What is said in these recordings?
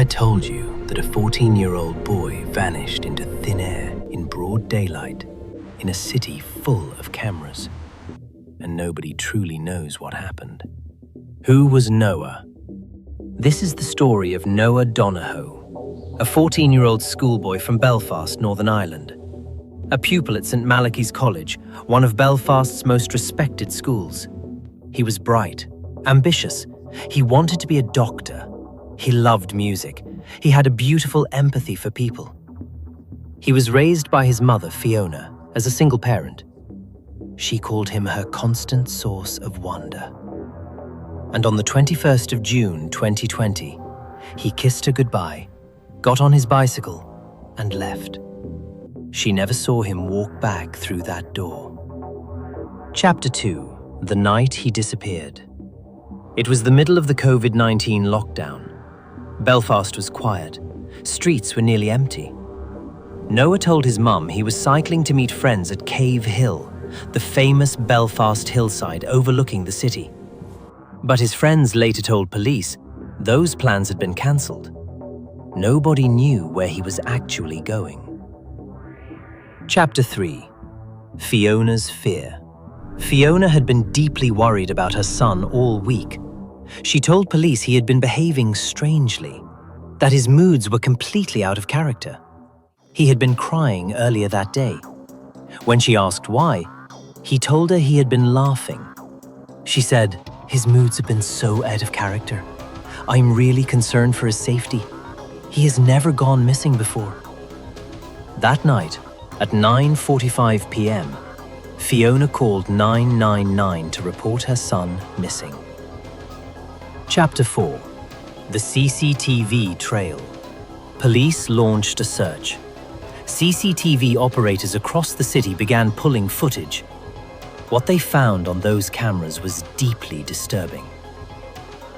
I told you that a 14-year-old boy vanished into thin air in broad daylight in a city full of cameras, and nobody truly knows what happened. Who was Noah? This is the story of Noah Donohoe, a 14-year-old schoolboy from Belfast, Northern Ireland. A pupil at St Malachy's College, one of Belfast's most respected schools. He was bright, ambitious. He wanted to be a doctor. He loved music. He had a beautiful empathy for people. He was raised by his mother, Fiona, as a single parent. She called him her constant source of wonder. And on the 21st of June, 2020, he kissed her goodbye, got on his bicycle, and left. She never saw him walk back through that door. Chapter 2: The Night He Disappeared. It was the middle of the COVID-19 lockdown. Belfast was quiet. Streets were nearly empty. Noah told his mum he was cycling to meet friends at Cave Hill, the famous Belfast hillside overlooking the city. But his friends later told police those plans had been cancelled. Nobody knew where he was actually going. Chapter 3: Fiona's Fear. Fiona had been deeply worried about her son all week. She told police he had been behaving strangely, that his moods were completely out of character. He had been crying earlier that day. When she asked why, he told her he had been laughing. She said, "His moods have been so out of character. I'm really concerned for his safety. He has never gone missing before." That night, at 9:45 p.m., Fiona called 999 to report her son missing. Chapter 4: The CCTV Trail. Police launched a search. CCTV operators across the city began pulling footage. What they found on those cameras was deeply disturbing.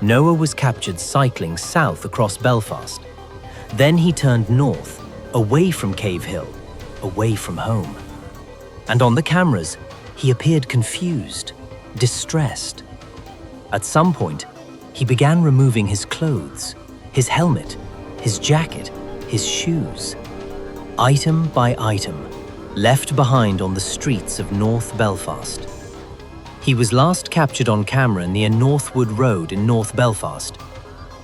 Noah was captured cycling south across Belfast. Then he turned north, away from Cave Hill, away from home. And on the cameras, he appeared confused, distressed. At some point, he began removing his clothes, his helmet, his jacket, his shoes. Item by item, left behind on the streets of North Belfast. He was last captured on camera near Northwood Road in North Belfast.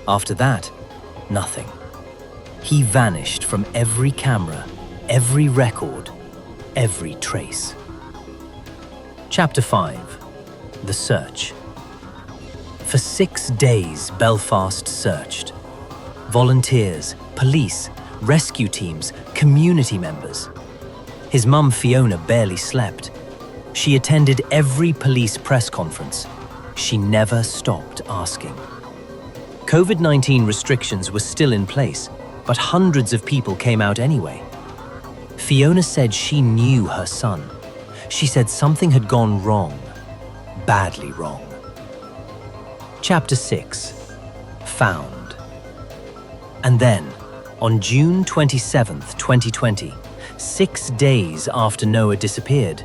After that, nothing. He vanished from every camera, every record, every trace. Chapter 5: The Search. For 6 days, Belfast searched. Volunteers, police, rescue teams, community members. His mum Fiona barely slept. She attended every police press conference. She never stopped asking. COVID-19 restrictions were still in place, but hundreds of people came out anyway. Fiona said she knew her son. She said something had gone wrong, badly wrong. Chapter 6: Found. And then, on June 27th, 2020, 6 days after Noah disappeared,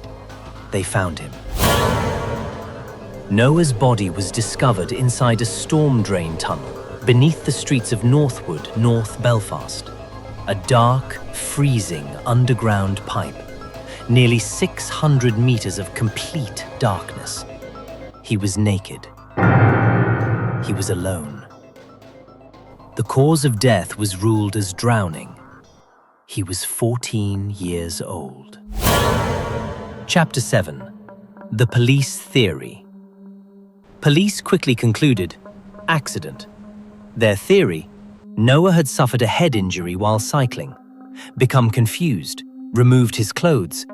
they found him. Noah's body was discovered inside a storm drain tunnel beneath the streets of Northwood, North Belfast. A dark, freezing underground pipe. Nearly 600 meters of complete darkness. He was naked. He was alone. The cause of death was ruled as drowning. He was 14 years old. Chapter 7: The Police Theory. Police quickly concluded, accident. Their theory: Noah had suffered a head injury while cycling, become confused, removed his clothes,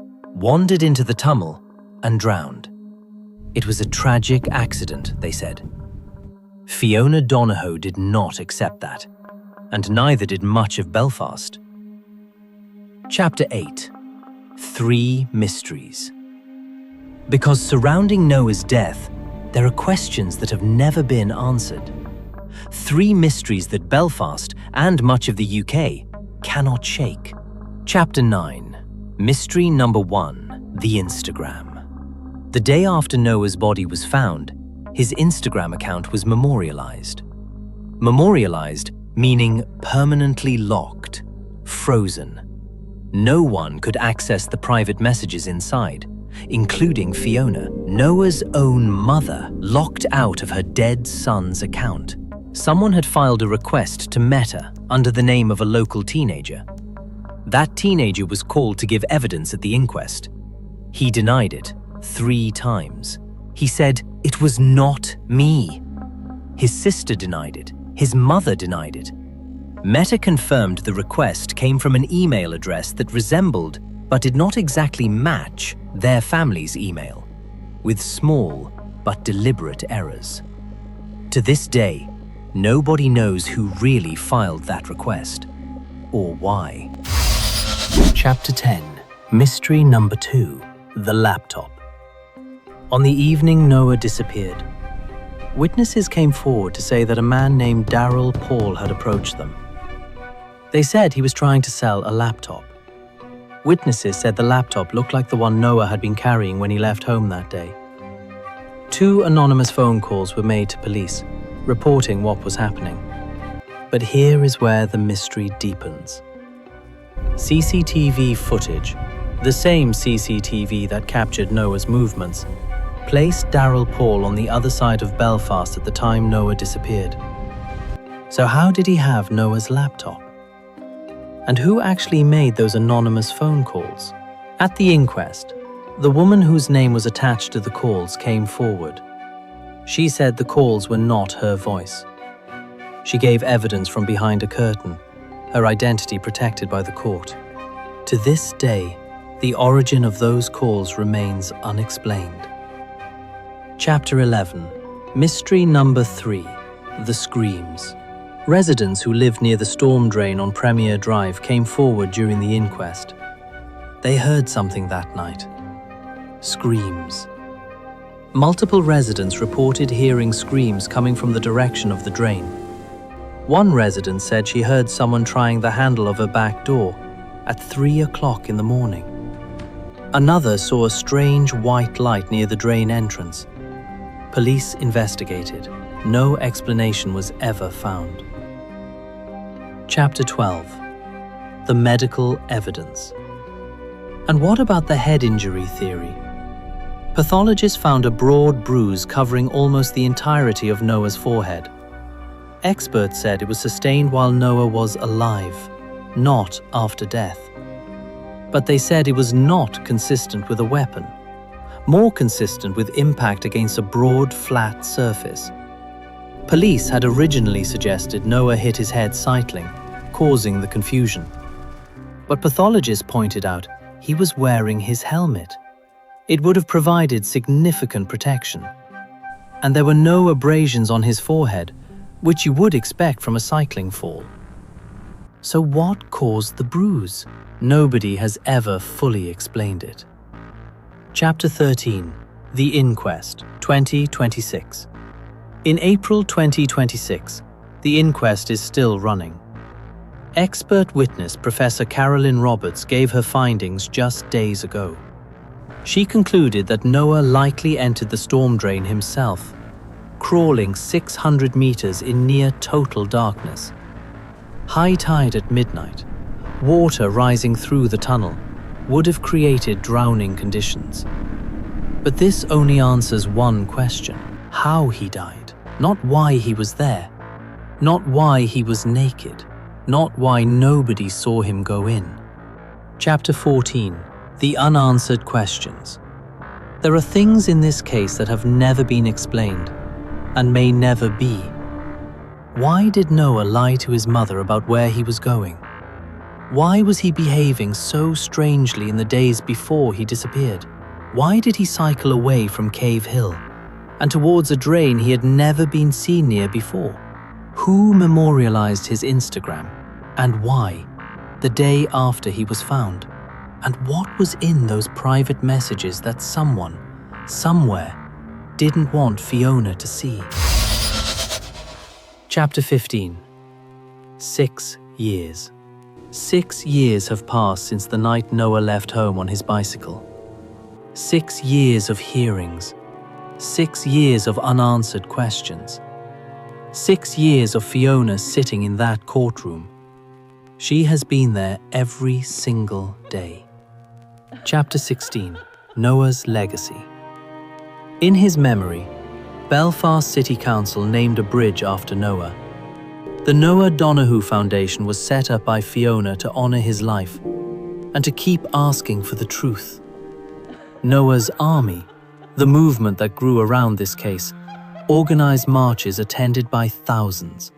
wandered into the tunnel, and drowned. It was a tragic accident, they said. Fiona Donohoe did not accept that, and neither did much of Belfast. Chapter 8: 3 Mysteries. Because surrounding Noah's death, there are questions that have never been answered. 3 mysteries that Belfast and much of the UK cannot shake. Chapter 9: Mystery number 1: The Instagram. The day after Noah's body was found, his Instagram account was memorialized. Memorialized meaning permanently locked, frozen. No one could access the private messages inside, including Fiona, Noah's own mother, locked out of her dead son's account. Someone had filed a request to Meta under the name of a local teenager. That teenager was called to give evidence at the inquest. He denied it 3 times. He said, "It was not me." His sister denied it. His mother denied it. Meta confirmed the request came from an email address that resembled, but did not exactly match, their family's email, with small but deliberate errors. To this day, nobody knows who really filed that request, or why. Chapter 10. Mystery number 2. The laptop. On the evening Noah disappeared, witnesses came forward to say that a man named Daryl Paul had approached them. They said he was trying to sell a laptop. Witnesses said the laptop looked like the one Noah had been carrying when he left home that day. 2 anonymous phone calls were made to police, reporting what was happening. But here is where the mystery deepens. CCTV footage, the same CCTV that captured Noah's movements, placed Daryl Paul on the other side of Belfast at the time Noah disappeared. So how did he have Noah's laptop? And who actually made those anonymous phone calls? At the inquest, the woman whose name was attached to the calls came forward. She said the calls were not her voice. She gave evidence from behind a curtain, her identity protected by the court. To this day, the origin of those calls remains unexplained. Chapter 11. Mystery number 3. The Screams. Residents who lived near the storm drain on Premier Drive came forward during the inquest. They heard something that night. Screams. Multiple residents reported hearing screams coming from the direction of the drain. One resident said she heard someone trying the handle of her back door at 3 o'clock in the morning. Another saw a strange white light near the drain entrance. Police investigated. No explanation was ever found. Chapter 12. The medical evidence. And what about the head injury theory? Pathologists found a broad bruise covering almost the entirety of Noah's forehead. Experts said it was sustained while Noah was alive, not after death. But they said it was not consistent with a weapon, more consistent with impact against a broad, flat surface. Police had originally suggested Noah hit his head cycling, causing the confusion. But pathologists pointed out he was wearing his helmet. It would have provided significant protection. And there were no abrasions on his forehead, which you would expect from a cycling fall. So what caused the bruise? Nobody has ever fully explained it. Chapter 13. The Inquest, 2026. In April 2026, the inquest is still running. Expert witness Professor Carolyn Roberts gave her findings just days ago. She concluded that Noah likely entered the storm drain himself, crawling 600 meters in near total darkness. High tide at midnight, water rising through the tunnel, would have created drowning conditions. But this only answers one question: how he died. Not why he was there, not why he was naked, not why nobody saw him go in. Chapter 14. The Unanswered Questions. There are things in this case that have never been explained, and may never be. Why did Noah lie to his mother about where he was going? Why was he behaving so strangely in the days before he disappeared? Why did he cycle away from Cave Hill and towards a drain he had never been seen near before? Who memorialized his Instagram, and why, the day after he was found? And what was in those private messages that someone, somewhere, didn't want Fiona to see? Chapter 15. 6 years. 6 years have passed since the night Noah left home on his bicycle. 6 years of hearings. 6 years of unanswered questions. 6 years of Fiona sitting in that courtroom. She has been there every single day. Chapter 16. Noah's Legacy. In his memory, Belfast City Council named a bridge after Noah. The Noah Donohoe Foundation was set up by Fiona to honor his life and to keep asking for the truth. Noah's Army, the movement that grew around this case, organized marches attended by thousands.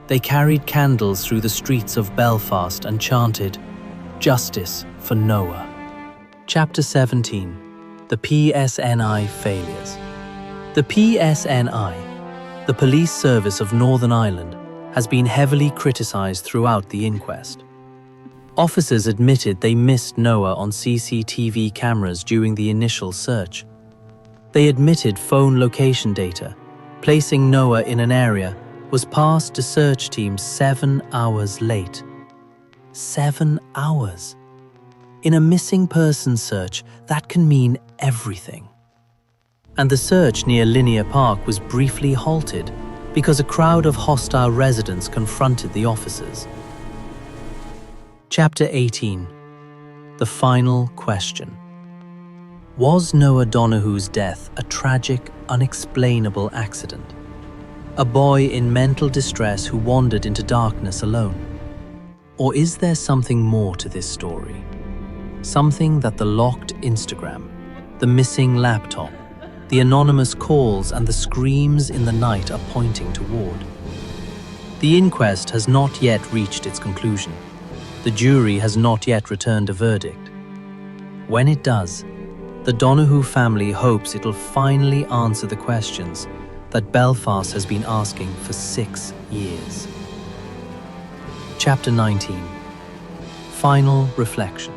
They carried candles through the streets of Belfast and chanted, "Justice for Noah." Chapter 17. The PSNI Failures. The PSNI, the Police Service of Northern Ireland, has been heavily criticized throughout the inquest. Officers admitted they missed Noah on CCTV cameras during the initial search. They admitted phone location data, placing Noah in an area, was passed to search teams 7 hours late. 7 hours. In a missing person search, that can mean everything. And the search near Linear Park was briefly halted because a crowd of hostile residents confronted the officers. Chapter 18. The Final Question. Was Noah Donohoe's death a tragic, unexplainable accident? A boy in mental distress who wandered into darkness alone? Or is there something more to this story? Something that the locked Instagram, the missing laptop, the anonymous calls and the screams in the night are pointing toward? The inquest has not yet reached its conclusion. The jury has not yet returned a verdict. When it does, the Donohoe family hopes it'll finally answer the questions that Belfast has been asking for 6 years. Chapter 19. Final Reflection.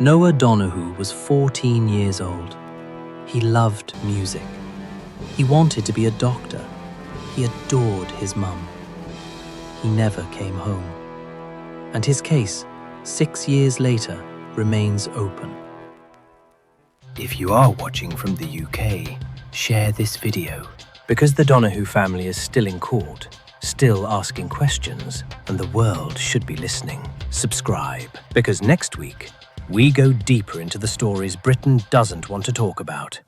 Noah Donohoe was 14 years old. He loved music. He wanted to be a doctor. He adored his mum. He never came home. And his case, 6 years later, remains open. If you are watching from the UK, share this video, because the Donohoe family is still in court, still asking questions, and the world should be listening. Subscribe, because next week, we go deeper into the stories Britain doesn't want to talk about.